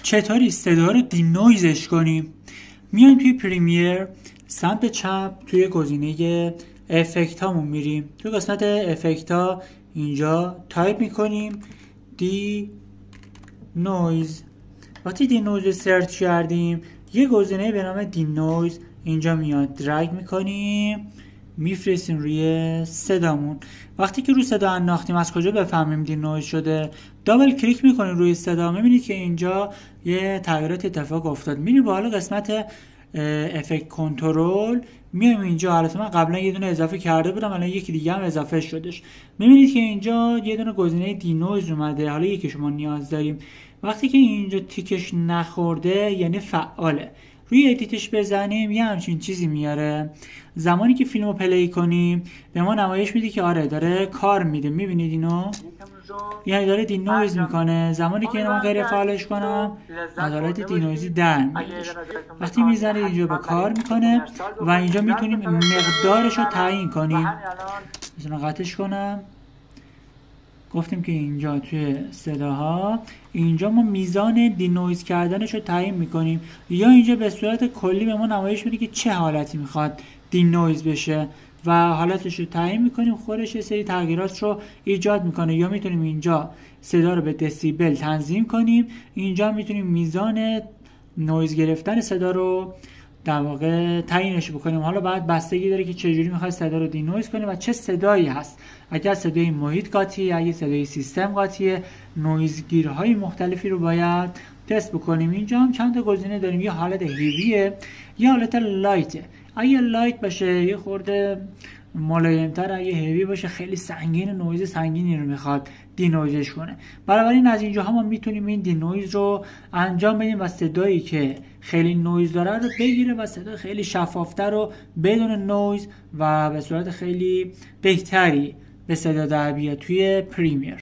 چطوری صدا رو دینویزش کنیم. میایم توی پریمیر سمت چپ توی گزینه افکت هامون میریم، توی قسمت افکت ها اینجا تایپ میکنیم دی نویز. وقتی دی نویز سرچ کردیم یه گزینه به نام دی نویز اینجا میاد، درگ میکنیم میفرستیم روی صدامون. وقتی که روی صدا انداختیم از کجا بفهمیم دی نویز شده؟ دابل کلیک میکنیم روی صدا، میبینید که اینجا یه تغییرات اتفاق افتاد. میریم بالا قسمت افکت کنترل، میایم اینجا. البته من قبلا یه دونه اضافه کرده بودم، الان یکی دیگه هم اضافه شدش. میبینید که اینجا یه دونه گزینه دی نویز اومده، حالا یکی شما نیاز داریم. وقتی که اینجا تیکش نخورده یعنی فعاله، روی ادیتش بزنیم یه همچین چیزی میاره. زمانی که فیلمو پلی کنیم به ما نمایش میده که آره داره کار میده. میبینید اینو؟ یعنی داره دی نویز میکنه. زمانی که اینو غیر فعالش کنم از حالت دی نویزی در میادش. وقتی میزنید اینجا به کار میکنه و اینجا میتونیم مقدارش رو تعیین کنیم. مثلا قطعش کنم، گفتیم که اینجا توی صداها اینجا ما میزان دی نویز کردنش رو تعیین میکنیم، یا اینجا به صورت کلی به ما نمایش میده که چه حالتی میخواد دی نویز بشه و حالتش رو تعیین میکنیم. خودش یه سری تغییرات رو ایجاد میکنه. یا میتونیم اینجا صدا رو به دسیبل تنظیم کنیم، اینجا میتونیم میزان نویز گرفتن صدا رو در واقع تعیینش بکنیم. حالا بعد بستگی داره که چجوری میخواد صدا رو دی نویز کنیم و چه صدایی هست. اگر صدای محیط قاطیه، اگه صدای سیستم قاطیه، نویزگیرهای مختلفی رو باید تست بکنیم. اینجا هم چند تا گزینه داریم، یه حالت هیویه، یه حالت لایته. اگه لایت باشه یه خورده ملایم‌تر، اگه هیوی باشه خیلی سنگین، نویز سنگینی رو میخواد دی نویزش کنه. بنابراین از اینجا ما میتونیم این دی نویز رو انجام بدیم و صدایی که خیلی نویز داره رو بگیره و صدا خیلی شفافتر رو بدون نویز و به صورت خیلی بهتری به صدا در بیاد توی پریمیر.